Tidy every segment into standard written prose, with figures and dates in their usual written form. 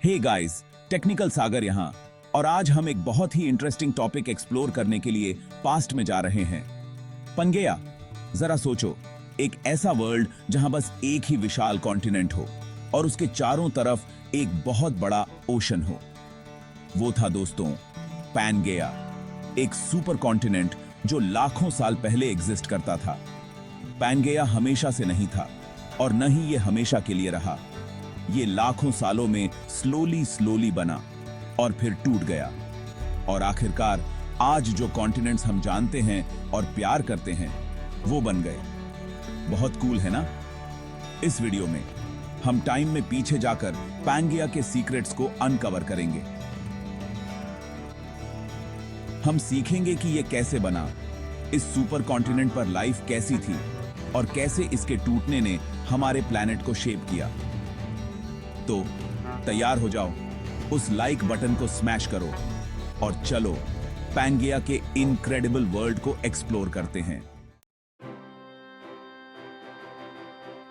Hey guys, technical सागर यहाँ। और आज हम एक बहुत ही इंटरेस्टिंग टॉपिक एक्सप्लोर करने के लिए पास्ट में जा रहे हैं। पंगेया। जरा सोचो, एक ऐसा वर्ल्ड जहां बस एक ही विशाल कॉन्टिनेंट हो और उसके चारों तरफ एक बहुत बड़ा ओशन हो। वो था दोस्तों पैनगेया, एक सुपर कॉन्टिनेंट जो लाखों साल पहले एग्जिस्ट करता था। पैनगेया हमेशा से नहीं था और न ही ये हमेशा के लिए रहा। ये लाखों सालों में स्लोली बना और फिर टूट गया और आखिरकार आज जो कॉन्टिनेंट्स हम जानते हैं और प्यार करते हैं वो बन गए। बहुत कूल है ना? इस वीडियो में हम टाइम में पीछे जाकर पैनगेया के सीक्रेट्स को अनकवर करेंगे। हम सीखेंगे कि ये कैसे बना, इस सुपर कॉन्टिनेंट पर लाइफ कैसी थी और कैसे इसके टूटने ने हमारे प्लैनेट को शेप किया। तो तैयार हो जाओ, उस लाइक बटन को स्मैश करो और चलो पैनगेया के इनक्रेडिबल वर्ल्ड को एक्सप्लोर करते हैं।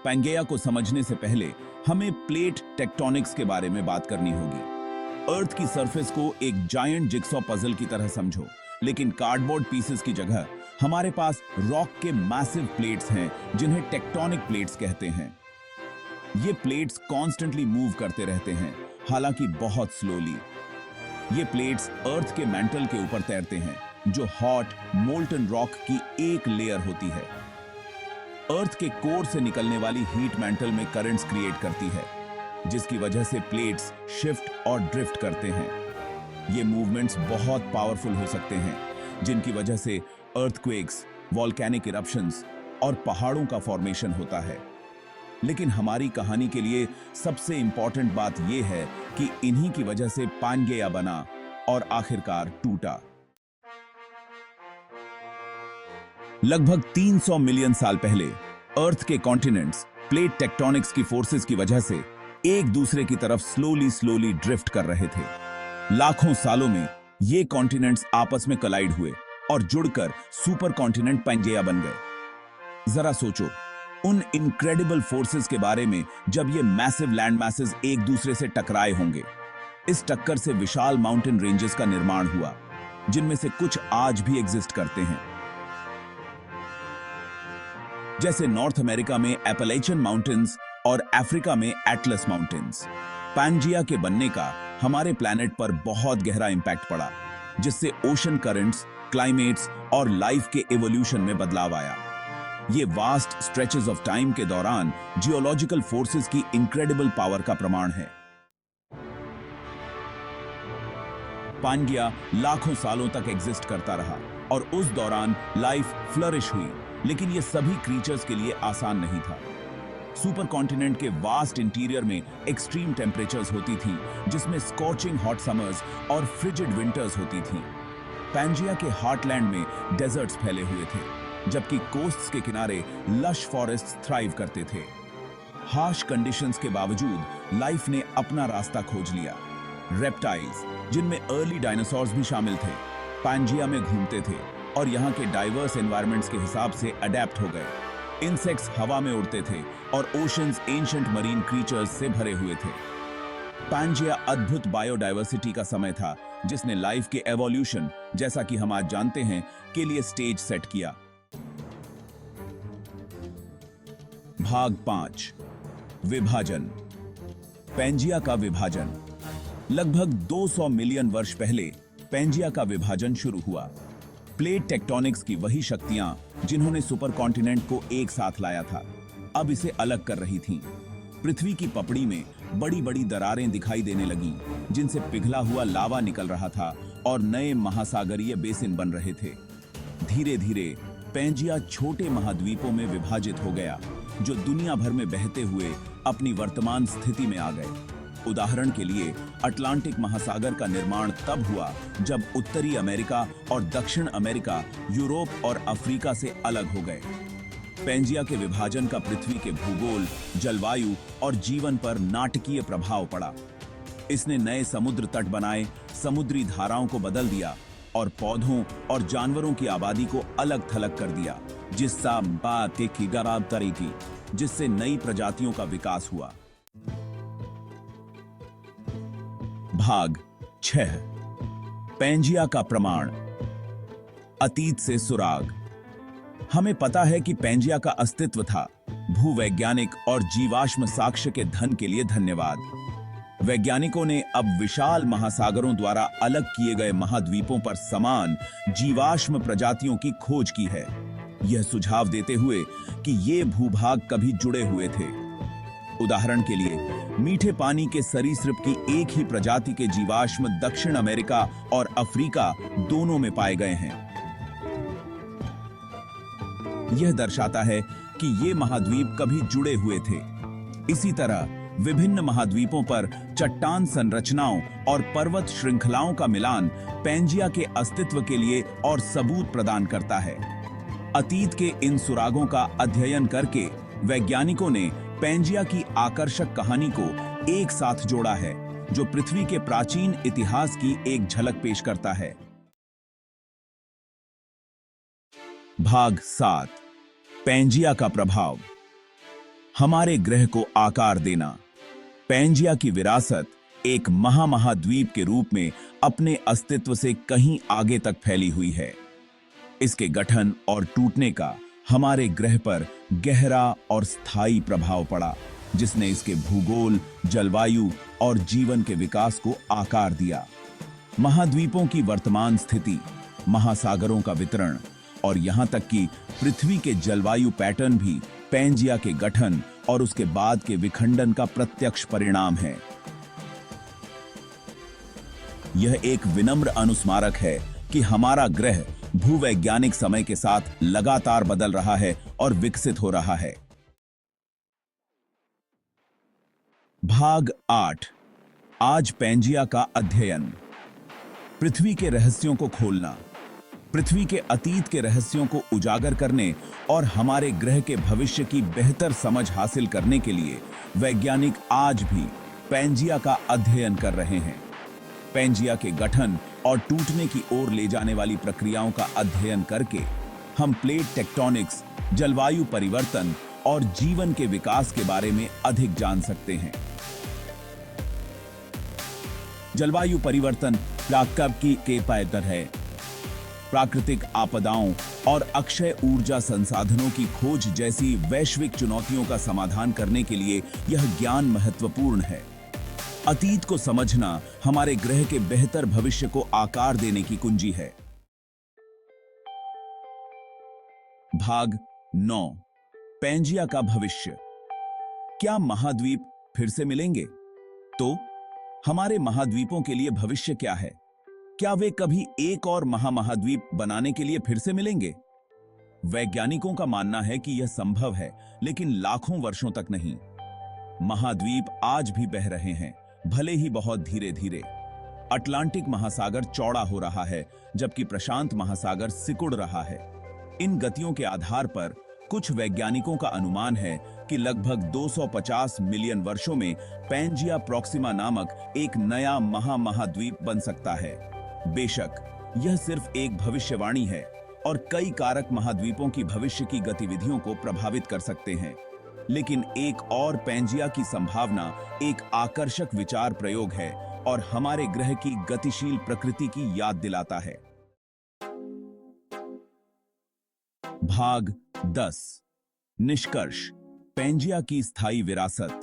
पैनगेया को समझने से पहले हमें प्लेट टेक्टोनिक्स के बारे में बात करनी होगी। अर्थ की सरफेस को एक जायंट जिगसॉ पजल की तरह समझो, लेकिन कार्डबोर्ड पीसेस की जगह हमारे पास रॉक के मैसिव प्लेट्स हैं जिन्हें टेक्टोनिक प्लेट्स कहते हैं। ये प्लेट्स कॉन्स्टेंटली मूव करते रहते हैं, हालांकि बहुत स्लोली। ये प्लेट्स अर्थ के मैंटल के ऊपर तैरते हैं, जो हॉट मोल्टन रॉक की एक लेयर होती है। अर्थ के कोर से निकलने वाली हीट मैंटल में करंट्स क्रिएट करती है, जिसकी वजह से प्लेट्स शिफ्ट और ड्रिफ्ट करते हैं। ये मूवमेंट्स बहुत पावरफुल हो सकते हैं, जिनकी वजह से अर्थक्वेक्स, वॉल्केनिक इरप्शंस और पहाड़ों का फॉर्मेशन होता है। लेकिन हमारी कहानी के लिए सबसे इंपॉर्टेंट बात यह है कि इन्हीं की वजह से पैनगेया बना और आखिरकार टूटा। लगभग 300 मिलियन साल पहले अर्थ के कॉन्टिनेंट्स प्लेट टेक्टोनिक्स की फोर्सेस की वजह से एक दूसरे की तरफ स्लोली ड्रिफ्ट कर रहे थे। लाखों सालों में ये कॉन्टिनेंट्स आपस में कोलाइड हुए और जुड़कर सुपर कॉन्टिनेंट पैनगेया बन गए। जरा सोचो उन इनक्रेडिबल फोर्सेस के बारे में जब ये मैसिव लैंड मैसेस एक दूसरे से टकराए होंगे। इस टक्कर से विशाल माउंटेन रेंजेस का निर्माण हुआ, जिनमें से कुछ आज भी एग्जिस्ट करते हैं, जैसे नॉर्थ अमेरिका में एपलेचियन माउंटेन्स और अफ्रीका में एटलस माउंटेन्स। पैनगेया के बनने का हमारे प्लैनेट पर बहुत गहरा इंपैक्ट पड़ा, जिससे ओशन करंट्स, क्लाइमेट्स और लाइफ के एवोल्यूशन में बदलाव आया। ये वास्ट स्ट्रेचेस ऑफ टाइम के दौरान जियोलॉजिकल फोर्सेस की इनक्रेडिबल पावर का प्रमाण है। पैनगेया लाखों सालों तक एग्जिस्ट करता रहा और उस दौरान लाइफ फ्लरिश हुई, लेकिन ये सभी क्रीचर्स के लिए आसान नहीं था। सुपर कॉन्टिनेंट के वास्ट इंटीरियर में एक्सट्रीम टेम्परेचर्स होती थी, जिसमें स्कॉचिंग हॉट समर्स और फ्रिजिड विंटर्स होती थी। पैनगेया के हार्टलैंड में डेजर्ट्स फैले हुए थे, जबकि कोस्ट्स के किनारे लश फॉरेस्ट्स थ्राइव करते थे। हार्श कंडीशंस के बावजूद लाइफ ने अपना रास्ता खोज लिया। रेप्टाइल्स, जिनमें अर्ली डायनासोर्स भी शामिल थे, पैनगेया में घूमते थे और यहाँ के डाइवर्स एनवायरनमेंट्स के हिसाब से अडेप्ट हो गए। इंसेक्ट्स हवा में उड़ते थे और ओशंस एंशिएंट मरीन क्रीचर्स से भरे हुए थे। पैनगेया अद्भुत बायोडाइवर्सिटी का समय था, जिसने लाइफ के एवोल्यूशन, जैसा कि हम आज जानते हैं, के लिए स्टेज सेट किया। भाग 5, विभाजन। पैनगेया का विभाजन। लगभग 200 मिलियन वर्ष पहले पैनगेया का विभाजन शुरू हुआ। प्लेट टेक्टोनिक्स की वही शक्तियां जिन्होंने सुपर कॉन्टिनेंट को एक साथ लाया था, अब इसे अलग कर रही थीं। पृथ्वी की पपड़ी में बड़ी बड़ी दरारें दिखाई देने लगीं, जिनसे पिघला हुआ लावा निकल रहा था और नए महासागरीय बेसिन बन रहे थे। धीरे धीरे पैनगेया छोटे महाद्वीपों में विभाजित हो गया, जो दुनिया भर में बहते हुए अपनी वर्तमान स्थिति में आ गए। उदाहरण के लिए अटलांटिक महासागर का निर्माण तब हुआ जब उत्तरी अमेरिका और दक्षिण अमेरिका यूरोप और अफ्रीका से अलग हो गए। पैनगेया के विभाजन का पृथ्वी के भूगोल, जलवायु और जीवन पर नाटकीय प्रभाव पड़ा। इसने नए समुद्र तट बनाए, समुद्री धाराओं को बदल दिया और पौधों और जानवरों की आबादी को अलग थलग कर दिया, जिससे नई प्रजातियों का विकास हुआ। भाग 6 पेंजिया का प्रमाण। अतीत से सुराग। हमें पता है कि पेंजिया का अस्तित्व था। भूवैज्ञानिक और जीवाश्म साक्ष्य के धन के लिए धन्यवाद। वैज्ञानिकों ने अब विशाल महासागरों द्वारा अलग किए गए महाद्वीपों पर समान जीवाश्म प्रजातियों की खोज की है, यह सुझाव देते हुए कि ये भूभाग कभी जुड़े हुए थे। उदाहरण के लिए, मीठे पानी के सरीसृप की एक ही प्रजाति के जीवाश्म दक्षिण अमेरिका और अफ्रीका दोनों में पाए गए हैं। यह दर्शाता है कि ये महाद्वीप कभी जुड़े हुए थे। इसी तरह विभिन्न महाद्वीपों पर चट्टान संरचनाओं और पर्वत श्रृंखलाओं का मिलान पेंजिया के अस्तित्व के लिए और सबूत प्रदान करता है। अतीत के इन सुरागों का अध्ययन करके वैज्ञानिकों ने पेंजिया की आकर्षक कहानी को एक साथ जोड़ा है, जो पृथ्वी के प्राचीन इतिहास की एक झलक पेश करता है। भाग 7 पेंजिया का प्रभाव। हमारे ग्रह को आकार देना। पेंजिया की विरासत एक महामहाद्वीप के रूप में अपने अस्तित्व से कहीं आगे तक फैली हुई है। इसके गठन और टूटने का हमारे ग्रह पर गहरा और स्थायी प्रभाव पड़ा, जिसने इसके भूगोल, जलवायु और जीवन के विकास को आकार दिया। महाद्वीपों की वर्तमान स्थिति, महासागरों का वितरण और यहां तक कि पृथ्वी के जलवायु पैटर्न भी पेंजिया के गठन और उसके बाद के विखंडन का प्रत्यक्ष परिणाम है। यह एक विनम्र अनुस्मारक है कि हमारा ग्रह भूवैज्ञानिक समय के साथ लगातार बदल रहा है और विकसित हो रहा है। भाग 8 आज पेंजिया का अध्ययन। पृथ्वी के रहस्यों को खोलना। पृथ्वी के अतीत के रहस्यों को उजागर करने और हमारे ग्रह के भविष्य की बेहतर समझ हासिल करने के लिए वैज्ञानिक आज भी पेंजिया का अध्ययन कर रहे हैं। पेंजिया के गठन और टूटने की ओर ले जाने वाली प्रक्रियाओं का अध्ययन करके हम प्लेट टेक्टोनिक्स, जलवायु परिवर्तन और जीवन के विकास के बारे में अधिक जान सकते हैं। जलवायु परिवर्तन प्राकृतिक के पैदर है। प्राकृतिक आपदाओं और अक्षय ऊर्जा संसाधनों की खोज जैसी वैश्विक चुनौतियों का समाधान करने के लिए यह ज्ञान महत्वपूर्ण है। अतीत को समझना हमारे ग्रह के बेहतर भविष्य को आकार देने की कुंजी है। भाग 9 पेंजिया का भविष्य। क्या महाद्वीप फिर से मिलेंगे? तो हमारे महाद्वीपों के लिए भविष्य क्या है? क्या वे कभी एक और महामहाद्वीप बनाने के लिए फिर से मिलेंगे? वैज्ञानिकों का मानना है कि यह संभव है, लेकिन लाखों वर्षों तक नहीं। महाद्वीप आज भी बह रहे हैं, भले ही बहुत धीरे धीरे। अटलांटिक महासागर चौड़ा हो रहा है, जबकि प्रशांत महासागर सिकुड़ रहा है। इन गतियों के आधार पर कुछ वैज्ञानिकों का अनुमान है कि लगभग 250 मिलियन वर्षों में पेंजिया प्रॉक्सिमा नामक एक नया महामहाद्वीप बन सकता है। बेशक यह सिर्फ एक भविष्यवाणी है और कई कारक महाद्वीपों की भविष्य की गतिविधियों को प्रभावित कर सकते हैं, लेकिन एक और पेंजिया की संभावना एक आकर्षक विचार प्रयोग है और हमारे ग्रह की गतिशील प्रकृति की याद दिलाता है। भाग 10 निष्कर्ष। पेंजिया की स्थायी विरासत।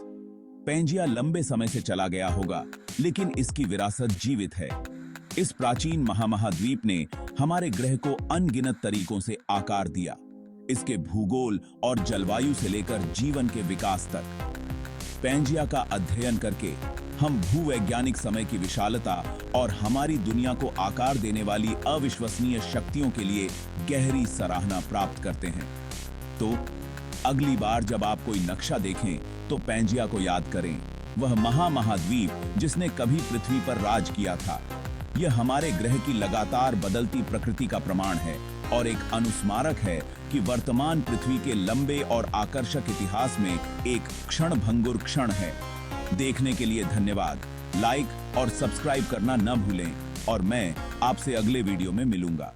पेंजिया लंबे समय से चला गया होगा, लेकिन इसकी विरासत जीवित है। इस प्राचीन महामहाद्वीप ने हमारे ग्रह को अनगिनत तरीकों से आकार दिया, इसके भूगोल और जलवायु से लेकर जीवन के विकास तक। पेंजिया का अध्ययन करके हम भूवैज्ञानिक समय की विशालता और हमारी दुनिया को आकार देने वाली अविश्वसनीय शक्तियों के लिए गहरी सराहना प्राप्त करते हैं। तो अगली बार जब आप कोई नक्शा देखें तो पेंजिया को याद करें, वह महामहाद्वीप जिसने कभी पृथ्वी पर राज किया था। यह हमारे ग्रह की लगातार बदलती प्रकृति का प्रमाण है और एक अनुस्मारक है कि वर्तमान पृथ्वी के लंबे और आकर्षक इतिहास में एक क्षणभंगुर क्षण है। देखने के लिए धन्यवाद। लाइक और सब्सक्राइब करना न भूलें और मैं आपसे अगले वीडियो में मिलूंगा।